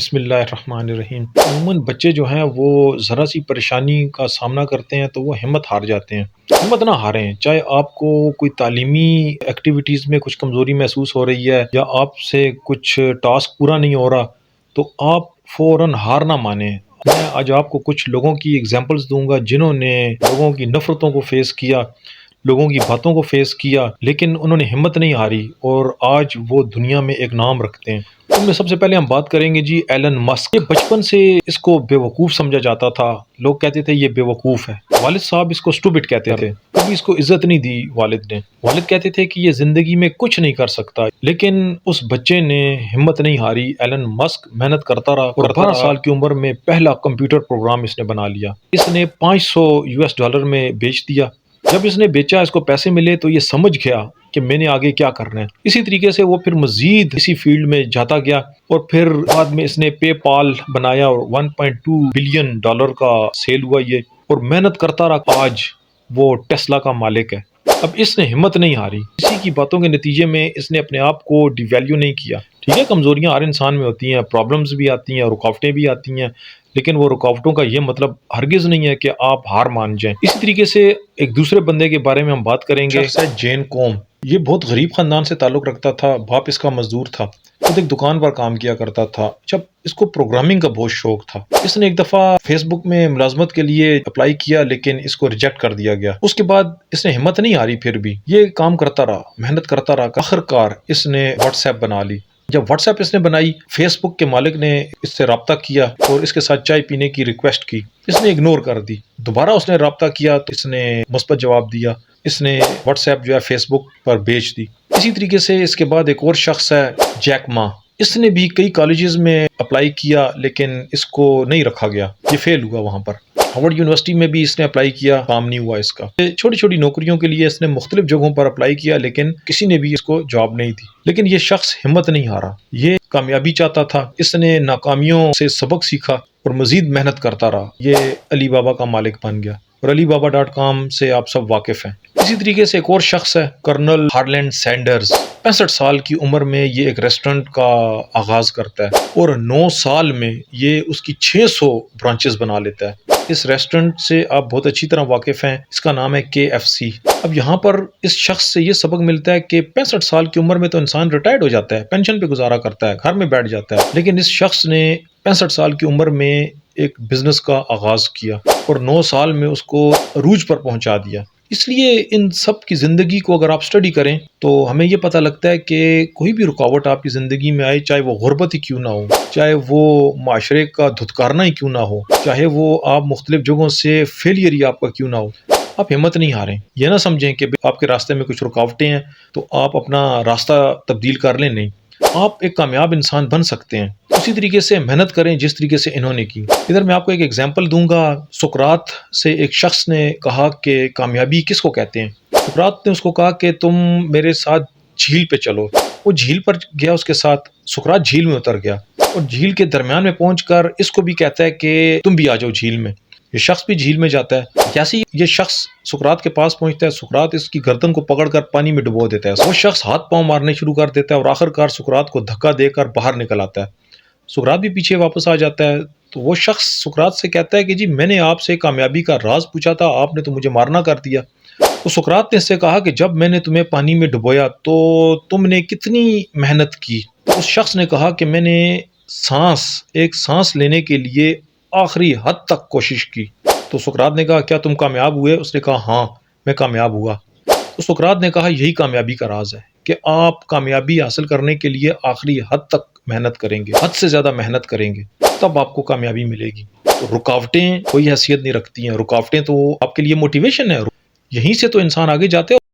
بسم اللہ الرحمن الرحیم۔ عموماً بچے جو ہیں وہ ذرا سی پریشانی کا سامنا کرتے ہیں تو وہ ہمت ہار جاتے ہیں۔ ہمت نہ ہاریں، چاہے آپ کو کوئی تعلیمی ایکٹیویٹیز میں کچھ کمزوری محسوس ہو رہی ہے یا آپ سے کچھ ٹاسک پورا نہیں ہو رہا تو آپ فوراً ہار نہ مانیں۔ میں آج آپ کو کچھ لوگوں کی ایگزامپلس دوں گا جنہوں نے لوگوں کی نفرتوں کو فیس کیا، لوگوں کی باتوں کو فیس کیا، لیکن انہوں نے ہمت نہیں ہاری اور آج وہ دنیا میں ایک نام رکھتے ہیں۔ ان میں سب سے پہلے ہم بات کریں گے جی ایلن مسک۔ یہ بچپن سے اس کو بے وقوف سمجھا جاتا تھا، لوگ کہتے تھے یہ بے وقوف ہے، والد صاحب اس کو اسٹوپڈ کہتے تھے، کبھی اس کو عزت نہیں دی والد نے، والد کہتے تھے کہ یہ زندگی میں کچھ نہیں کر سکتا، لیکن اس بچے نے ہمت نہیں ہاری۔ ایلن مسک محنت کرتا رہا اور 12 سال کی عمر میں پہلا کمپیوٹر پروگرام اس نے بنا لیا، اس نے $500 میں بیچ دیا۔ جب اس نے بیچا، اس کو پیسے ملے تو یہ سمجھ گیا کہ میں نے آگے کیا کرنا ہے۔ اسی طریقے سے وہ پھر مزید اسی فیلڈ میں جاتا گیا اور پھر بعد میں اس نے پے پال بنایا اور $1.2 بلین کا سیل ہوا یہ، اور محنت کرتا رہا، آج وہ ٹیسلا کا مالک ہے۔ اب اس نے ہمت نہیں ہاری، اسی کی باتوں کے نتیجے میں اس نے اپنے آپ کو ڈی ویلیو نہیں کیا۔ ٹھیک ہے، کمزوریاں ہر انسان میں ہوتی ہیں، پرابلمز بھی آتی ہیں، رکاوٹیں بھی آتی ہیں، لیکن وہ رکاوٹوں کا یہ مطلب ہرگز نہیں ہے کہ آپ ہار مان جائیں۔ اسی طریقے سے ایک دوسرے بندے کے بارے میں ہم بات کریں گے، شخص ہے جین کوم۔ یہ بہت غریب خاندان سے تعلق رکھتا تھا، باپ اس کا مزدور تھا، خود ایک دکان پر کام کیا کرتا تھا۔ جب اس کو پروگرامنگ کا بہت شوق تھا، اس نے ایک دفعہ فیس بک میں ملازمت کے لیے اپلائی کیا، لیکن اس کو ریجیکٹ کر دیا گیا۔ اس کے بعد اس نے ہمت نہیں ہاری، پھر بھی یہ کام کرتا رہا، محنت کرتا رہا، آخرکار اس نے واٹس ایپ بنا لی۔ جب واٹس ایپ اس نے بنائی، فیس بک کے مالک نے اس سے رابطہ کیا اور اس کے ساتھ چائے پینے کی ریکویسٹ کی، اس نے اگنور کر دی۔ دوبارہ اس نے رابطہ کیا تو اس نے مثبت جواب دیا، اس نے واٹس ایپ جو ہے فیس بک پر بیچ دی۔ اسی طریقے سے اس کے بعد ایک اور شخص ہے جیک ما۔ اس نے بھی کئی کالجز میں اپلائی کیا، لیکن اس کو نہیں رکھا گیا، یہ فیل ہوا وہاں پر۔ ہارورڈ یونیورسٹی میں بھی اس نے اپلائی کیا، کام نہیں ہوا اس کا۔ چھوٹی چھوٹی نوکریوں کے لیے اس نے مختلف جگہوں پر اپلائی کیا، لیکن کسی نے بھی اس کو جاب نہیں دی۔ لیکن یہ شخص ہمت نہیں ہارا، یہ کامیابی چاہتا تھا، اس نے ناکامیوں سے سبق سیکھا اور مزید محنت کرتا رہا، یہ علی بابا کا مالک بن گیا، اور علی بابا.com سے آپ سب واقف ہیں۔ اسی طریقے سے ایک اور شخص ہے کرنل ہارلینڈ سینڈرز۔ 65 سال کی عمر میں یہ ایک ریسٹورنٹ کا آغاز کرتا ہے اور 9 سال میں یہ اس کی 600 برانچز بنا لیتا ہے۔ اس ریسٹورنٹ سے آپ بہت اچھی طرح واقف ہیں، اس کا نام ہے KFC۔ اب یہاں پر اس شخص سے یہ سبق ملتا ہے کہ 65 سال کی عمر میں تو انسان ریٹائرڈ ہو جاتا ہے، پینشن پہ گزارا کرتا ہے، گھر میں بیٹھ جاتا ہے، لیکن اس شخص نے 65 سال کی عمر میں ایک بزنس کا آغاز کیا اور 9 سال میں اس کو عروج پر پہنچا دیا۔ اس لیے ان سب کی زندگی کو اگر آپ سٹڈی کریں تو ہمیں یہ پتہ لگتا ہے کہ کوئی بھی رکاوٹ آپ کی زندگی میں آئے، چاہے وہ غربت ہی کیوں نہ ہو، چاہے وہ معاشرے کا دھتکارنا ہی کیوں نہ ہو، چاہے وہ آپ مختلف جگہوں سے فیلئر ہی آپ کا کیوں نہ ہو، آپ ہمت نہیں ہاریں۔ یہ نہ سمجھیں کہ آپ کے راستے میں کچھ رکاوٹیں ہیں تو آپ اپنا راستہ تبدیل کر لیں، نہیں، آپ ایک کامیاب انسان بن سکتے ہیں۔ اسی طریقے سے محنت کریں جس طریقے سے انہوں نے کی۔ ادھر میں آپ کو ایک ایگزامپل دوں گا۔ سقراط سے ایک شخص نے کہا کہ کامیابی کس کو کہتے ہیں؟ سقراط نے اس کو کہا کہ تم میرے ساتھ جھیل پہ چلو۔ وہ جھیل پر گیا، اس کے ساتھ سقراط جھیل میں اتر گیا اور جھیل کے درمیان میں پہنچ کر اس کو بھی کہتا ہے کہ تم بھی آ جاؤ جھیل میں۔ یہ شخص بھی جھیل میں جاتا ہے۔ جیسے ہی یہ شخص سقراط کے پاس پہنچتا ہے، سقراط اس کی گردن کو پکڑ کر پانی میں ڈبو دیتا ہے۔ وہ شخص ہاتھ پاؤں مارنے شروع کر دیتا ہے اور آخرکار سقراط کو دھکا دے کر باہر نکل آتا ہے۔ سقراط بھی پیچھے واپس آ جاتا ہے تو وہ شخص سقراط سے کہتا ہے کہ جی میں نے آپ سے کامیابی کا راز پوچھا تھا، آپ نے تو مجھے مارنا کر دیا۔ تو سقراط نے اس سے کہا کہ جب میں نے تمہیں پانی میں ڈبویا تو تم نے کتنی محنت کی؟ تو اس شخص نے کہا کہ میں نے ایک سانس لینے کے لیے آخری حد تک کوشش کی۔ تو سقراط نے کہا کیا تم کامیاب ہوئے؟ اس نے کہا ہاں میں کامیاب ہوا۔ تو سقراط نے کہا یہی کامیابی کا راز ہے کہ آپ کامیابی حاصل کرنے کے لیے آخری حد تک محنت کریں گے، حد سے زیادہ محنت کریں گے، تب آپ کو کامیابی ملے گی۔ رکاوٹیں کوئی حیثیت نہیں رکھتی ہیں، رکاوٹیں تو آپ کے لیے موٹیویشن ہے، یہیں سے تو انسان آگے جاتے ہیں۔